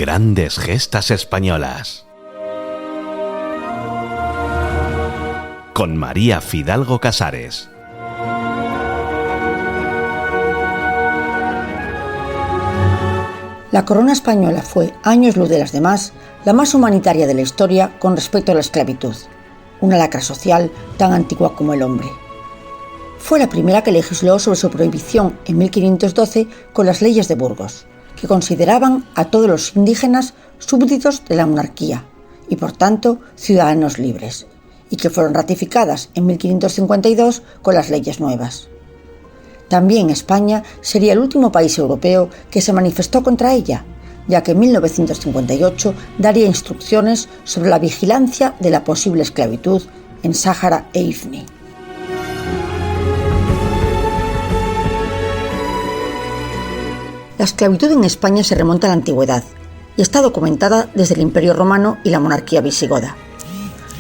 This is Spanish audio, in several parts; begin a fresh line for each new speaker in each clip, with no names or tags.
Grandes gestas españolas. Con María Fidalgo Casares.
La corona española fue, años luz de las demás, la más humanitaria de la historia con respecto a la esclavitud, una lacra social tan antigua como el hombre. Fue la primera que legisló sobre su prohibición en 1512 con las leyes de Burgos, que consideraban a todos los indígenas súbditos de la monarquía y, por tanto, ciudadanos libres, y que fueron ratificadas en 1552 con las leyes nuevas. También España sería el último país europeo que se manifestó contra ella, ya que en 1958 daría instrucciones sobre la vigilancia de la posible esclavitud en Sáhara e Ifni. La esclavitud en España se remonta a la antigüedad y está documentada desde el Imperio Romano y la monarquía visigoda.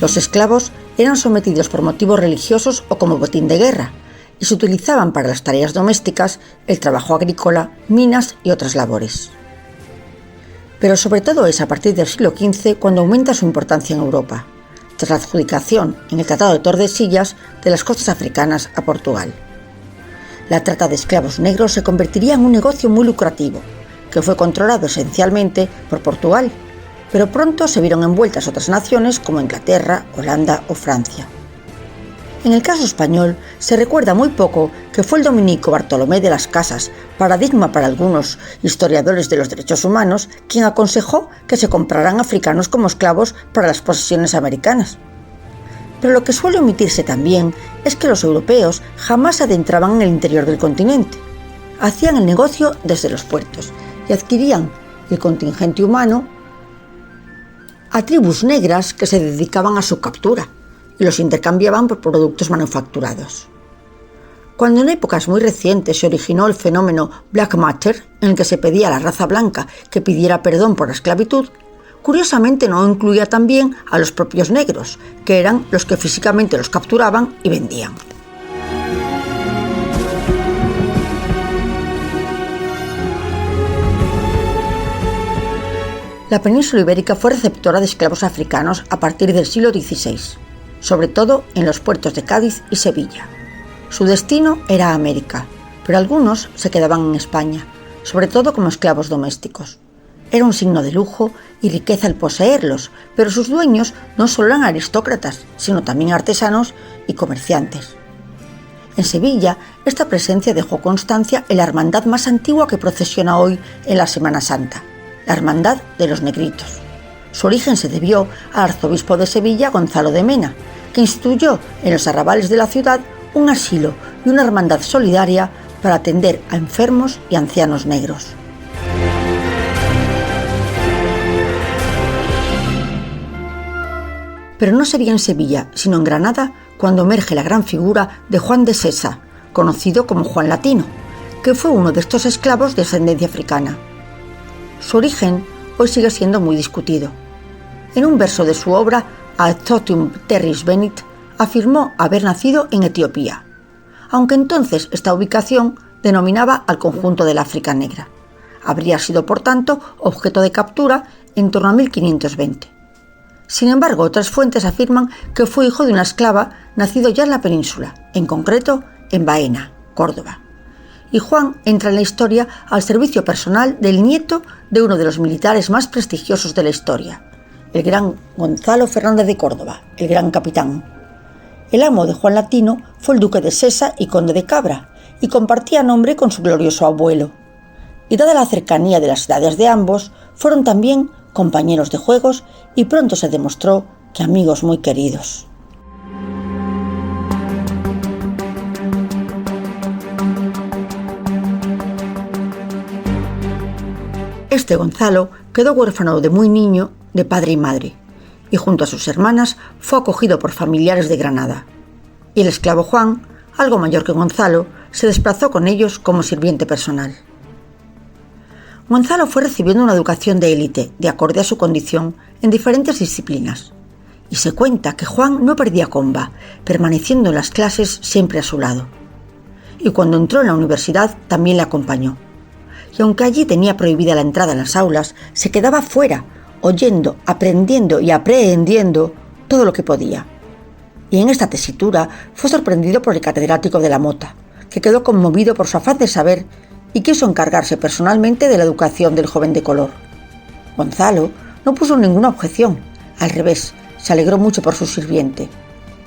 Los esclavos eran sometidos por motivos religiosos o como botín de guerra y se utilizaban para las tareas domésticas, el trabajo agrícola, minas y otras labores. Pero sobre todo es a partir del siglo XV cuando aumenta su importancia en Europa, tras la adjudicación en el Tratado de Tordesillas de las costas africanas a Portugal. La trata de esclavos negros se convertiría en un negocio muy lucrativo, que fue controlado esencialmente por Portugal, pero pronto se vieron envueltas otras naciones como Inglaterra, Holanda o Francia. En el caso español, se recuerda muy poco que fue el dominico Bartolomé de las Casas, paradigma para algunos historiadores de los derechos humanos, quien aconsejó que se compraran africanos como esclavos para las posesiones americanas. Pero lo que suele omitirse también es que los europeos jamás se adentraban en el interior del continente. Hacían el negocio desde los puertos y adquirían el contingente humano a tribus negras que se dedicaban a su captura y los intercambiaban por productos manufacturados. Cuando en épocas muy recientes se originó el fenómeno Black Matter, en el que se pedía a la raza blanca que pidiera perdón por la esclavitud, curiosamente no incluía también a los propios negros, que eran los que físicamente los capturaban y vendían. La península ibérica fue receptora de esclavos africanos a partir del siglo XVI, sobre todo en los puertos de Cádiz y Sevilla. Su destino era América, pero algunos se quedaban en España, sobre todo como esclavos domésticos. Era un signo de lujo y riqueza el poseerlos, pero sus dueños no solo eran aristócratas, sino también artesanos y comerciantes. En Sevilla, esta presencia dejó constancia en la hermandad más antigua que procesiona hoy en la Semana Santa, la Hermandad de los Negritos. Su origen se debió al arzobispo de Sevilla, Gonzalo de Mena, que instituyó en los arrabales de la ciudad un asilo y una hermandad solidaria para atender a enfermos y ancianos negros. Pero no sería en Sevilla, sino en Granada, cuando emerge la gran figura de Juan de Sesa, conocido como Juan Latino, que fue uno de estos esclavos de ascendencia africana. Su origen hoy sigue siendo muy discutido. En un verso de su obra, Ad Totum Terris Venit, afirmó haber nacido en Etiopía, aunque entonces esta ubicación denominaba al conjunto del África negra. Habría sido, por tanto, objeto de captura en torno a 1520. Sin embargo, otras fuentes afirman que fue hijo de una esclava nacido ya en la península, en concreto en Baena, Córdoba. Y Juan entra en la historia al servicio personal del nieto de uno de los militares más prestigiosos de la historia, el gran Gonzalo Fernández de Córdoba, el gran capitán. El amo de Juan Latino fue el duque de Sesa y conde de Cabra, y compartía nombre con su glorioso abuelo. Y dada la cercanía de las edades de ambos, fueron también compañeros de juegos y pronto se demostró que amigos muy queridos. Este Gonzalo quedó huérfano de muy niño de padre y madre, y junto a sus hermanas fue acogido por familiares de Granada. Y el esclavo Juan, algo mayor que Gonzalo, se desplazó con ellos como sirviente personal. Gonzalo fue recibiendo una educación de élite, de acorde a su condición, en diferentes disciplinas. Y se cuenta que Juan no perdía comba, permaneciendo en las clases siempre a su lado. Y cuando entró en la universidad también le acompañó. y aunque allí tenía prohibida la entrada en las aulas, se quedaba fuera, oyendo, aprendiendo y aprehendiendo todo lo que podía. Y en esta tesitura fue sorprendido por el catedrático de la Mota, que quedó conmovido por su afán de saber y quiso encargarse personalmente de la educación del joven de color. Gonzalo no puso ninguna objeción, al revés, se alegró mucho por su sirviente,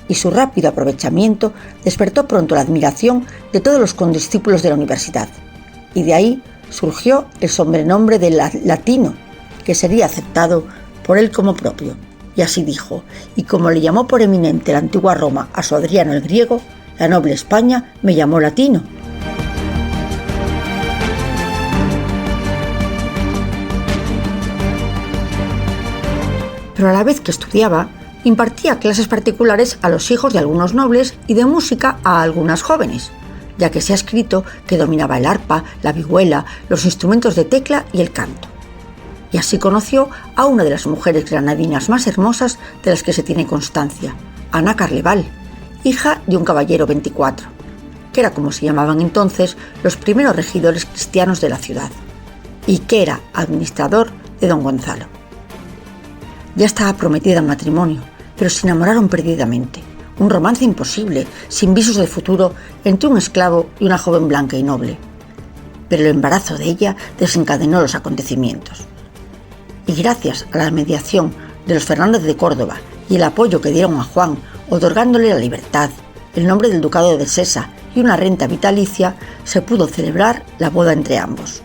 y su rápido aprovechamiento despertó pronto la admiración de todos los condiscípulos de la universidad, y de ahí surgió el sobrenombre de Latino, que sería aceptado por él como propio. Y así dijo, y como le llamó por eminente la antigua Roma a su Adriano el griego, la noble España me llamó Latino. Pero a la vez que estudiaba, impartía clases particulares a los hijos de algunos nobles y de música a algunas jóvenes, ya que se ha escrito que dominaba el arpa, la vihuela, los instrumentos de tecla y el canto. Y así conoció a una de las mujeres granadinas más hermosas de las que se tiene constancia, Ana Carleval, hija de un caballero 24, que era como se llamaban entonces los primeros regidores cristianos de la ciudad, y que era administrador de don Gonzalo. Ya estaba prometida en matrimonio, pero se enamoraron perdidamente. Un romance imposible, sin visos de futuro, entre un esclavo y una joven blanca y noble. Pero el embarazo de ella desencadenó los acontecimientos. Y gracias a la mediación de los Fernández de Córdoba y el apoyo que dieron a Juan, otorgándole la libertad, el nombre del ducado de Sesa y una renta vitalicia, se pudo celebrar la boda entre ambos.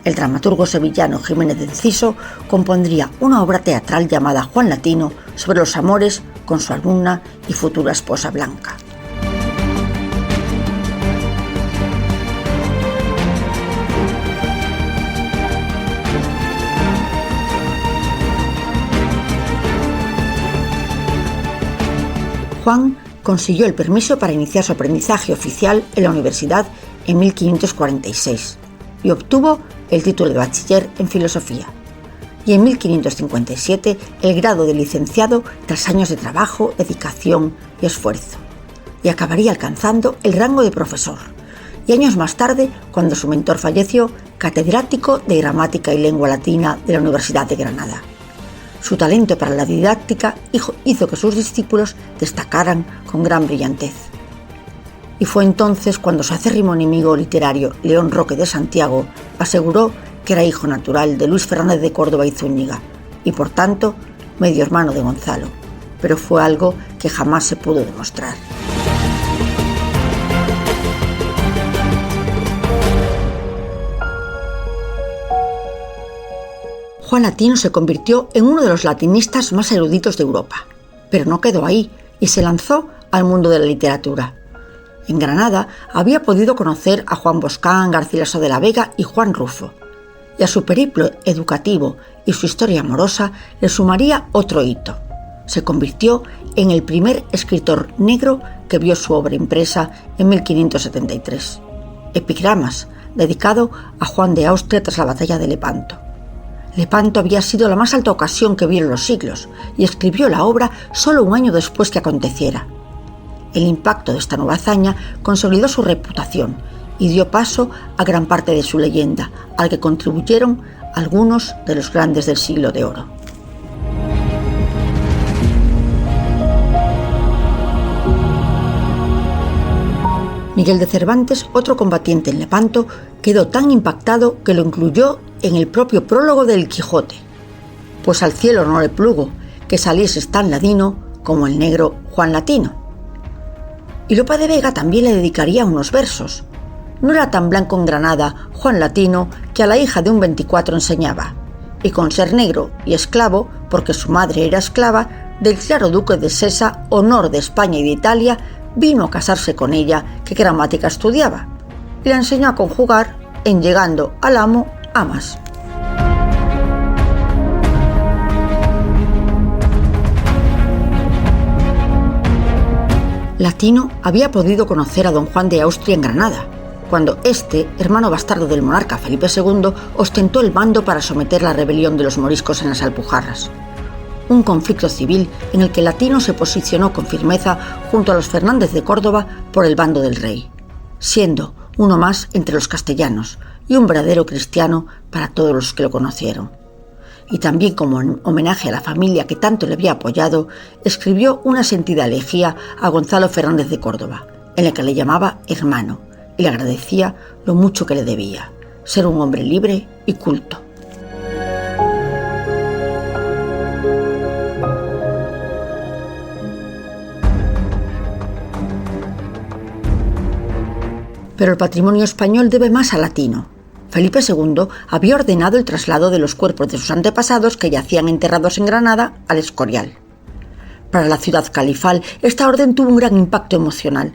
El dramaturgo sevillano Jiménez de Enciso compondría una obra teatral llamada Juan Latino sobre los amores con su alumna y futura esposa Blanca. Juan consiguió el permiso para iniciar su aprendizaje oficial en la universidad en 1546 y obtuvo el título de bachiller en filosofía, y en 1557 el grado de licenciado tras años de trabajo, dedicación y esfuerzo, y acabaría alcanzando el rango de profesor, y años más tarde, cuando su mentor falleció, catedrático de gramática y lengua latina de la Universidad de Granada. Su talento para la didáctica hizo que sus discípulos destacaran con gran brillantez. Y fue entonces cuando su acérrimo enemigo literario, León Roque de Santiago, aseguró que era hijo natural de Luis Fernández de Córdoba y Zúñiga, y por tanto, medio hermano de Gonzalo, pero fue algo que jamás se pudo demostrar. Juan Latino se convirtió en uno de los latinistas más eruditos de Europa, pero no quedó ahí y se lanzó al mundo de la literatura. En Granada había podido conocer a Juan Boscán, Garcilaso de la Vega y Juan Rufo, y a su periplo educativo y su historia amorosa le sumaría otro hito. Se convirtió en el primer escritor negro que vio su obra impresa en 1573, Epigramas, dedicado a Juan de Austria tras la batalla de Lepanto. Lepanto había sido la más alta ocasión que vieron los siglos, y escribió la obra solo un año después que aconteciera. El impacto de esta nueva hazaña consolidó su reputación y dio paso a gran parte de su leyenda, al que contribuyeron algunos de los grandes del siglo de oro. Miguel de Cervantes, otro combatiente en Lepanto, quedó tan impactado que lo incluyó en el propio prólogo del Quijote, pues al cielo no le plugo que saliese tan ladino como el negro Juan Latino. Y Lope de Vega también le dedicaría unos versos. No era tan blanco en Granada Juan Latino que a la hija de un 24 enseñaba, y con ser negro y esclavo, porque su madre era esclava, del claro duque de Sesa, honor de España y de Italia, vino a casarse con ella, que gramática estudiaba, y la enseñó a conjugar en llegando al amo amas. Latino había podido conocer a don Juan de Austria en Granada, cuando este, hermano bastardo del monarca Felipe II, ostentó el mando para someter la rebelión de los moriscos en las Alpujarras. Un conflicto civil en el que Latino se posicionó con firmeza junto a los Fernández de Córdoba por el bando del rey, siendo uno más entre los castellanos y un verdadero cristiano para todos los que lo conocieron. Y también como homenaje a la familia que tanto le había apoyado, escribió una sentida elegía a Gonzalo Fernández de Córdoba, en la que le llamaba hermano y le agradecía lo mucho que le debía, ser un hombre libre y culto. Pero el patrimonio español debe más al latino. Felipe II había ordenado el traslado de los cuerpos de sus antepasados que yacían enterrados en Granada al Escorial. Para la ciudad califal, esta orden tuvo un gran impacto emocional.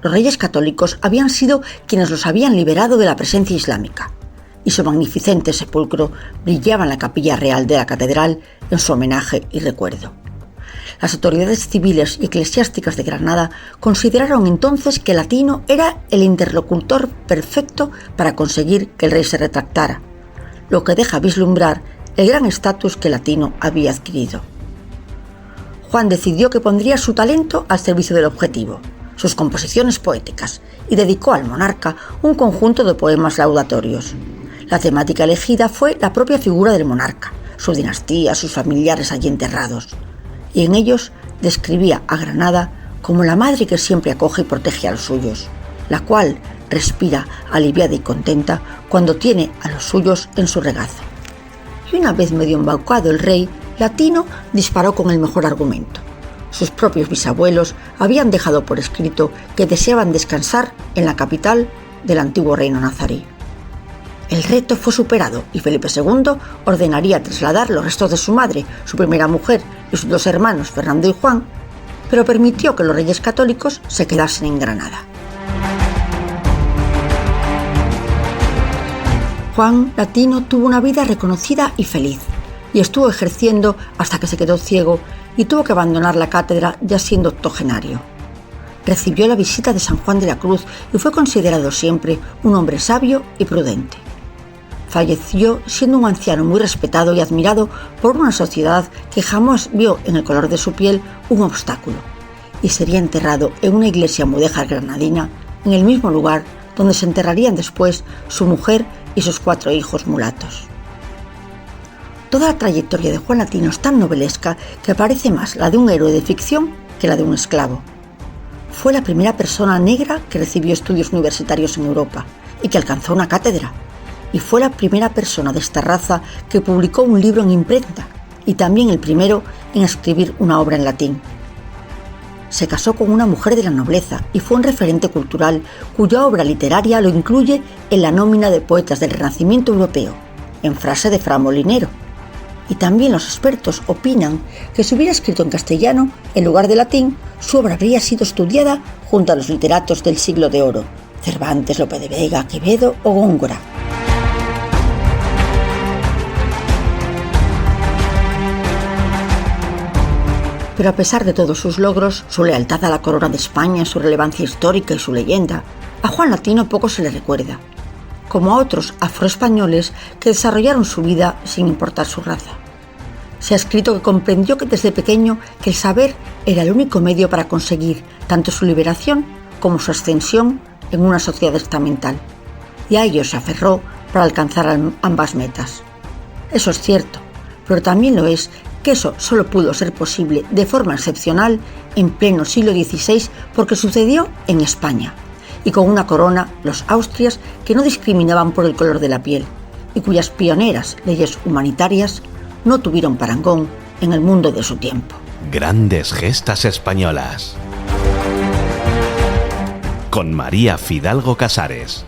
Los reyes católicos habían sido quienes los habían liberado de la presencia islámica, y su magnificente sepulcro brillaba en la capilla real de la catedral en su homenaje y recuerdo. Las autoridades civiles y eclesiásticas de Granada consideraron entonces que Latino era el interlocutor perfecto para conseguir que el rey se retractara, lo que deja vislumbrar el gran estatus que Latino había adquirido. Juan decidió que pondría su talento al servicio del objetivo, sus composiciones poéticas, y dedicó al monarca un conjunto de poemas laudatorios. La temática elegida fue la propia figura del monarca, su dinastía, sus familiares allí enterrados, y en ellos describía a Granada como la madre que siempre acoge y protege a los suyos, la cual respira aliviada y contenta cuando tiene a los suyos en su regazo. Y una vez medio embaucado el rey, Latino disparó con el mejor argumento. Sus propios bisabuelos habían dejado por escrito que deseaban descansar en la capital del antiguo reino nazarí. El reto fue superado y Felipe II ordenaría trasladar los restos de su madre, su primera mujer y sus dos hermanos, Fernando y Juan, pero permitió que los reyes católicos se quedasen en Granada. Juan Latino tuvo una vida reconocida y feliz, y estuvo ejerciendo hasta que se quedó ciego y tuvo que abandonar la cátedra ya siendo octogenario. Recibió la visita de San Juan de la Cruz y fue considerado siempre un hombre sabio y prudente. Falleció siendo un anciano muy respetado y admirado por una sociedad que jamás vio en el color de su piel un obstáculo, y sería enterrado en una iglesia mudéjar granadina, en el mismo lugar donde se enterrarían después su mujer y sus 4 hijos mulatos. Toda la trayectoria de Juan Latino es tan novelesca que parece más la de un héroe de ficción que la de un esclavo. Fue la primera persona negra que recibió estudios universitarios en Europa y que alcanzó una cátedra, y fue la primera persona de esta raza que publicó un libro en imprenta y también el primero en escribir una obra en latín. Se casó con una mujer de la nobleza y fue un referente cultural cuya obra literaria lo incluye en la nómina de poetas del Renacimiento europeo, en frase de Fra Molinero. Y también los expertos opinan que si hubiera escrito en castellano, en lugar de latín, su obra habría sido estudiada junto a los literatos del siglo de oro, Cervantes, Lope de Vega, Quevedo o Góngora. Pero a pesar de todos sus logros, su lealtad a la corona de España, su relevancia histórica y su leyenda, a Juan Latino poco se le recuerda, como a otros afroespañoles que desarrollaron su vida sin importar su raza. Se ha escrito que comprendió que desde pequeño que el saber era el único medio para conseguir tanto su liberación como su ascensión en una sociedad estamental, y a ello se aferró para alcanzar ambas metas. Eso es cierto, pero también lo es que eso solo pudo ser posible de forma excepcional en pleno siglo XVI porque sucedió en España, y con una corona, los Austrias, que no discriminaban por el color de la piel y cuyas pioneras leyes humanitarias no tuvieron parangón en el mundo de su tiempo.
Grandes gestas españolas. Con María Fidalgo Casares.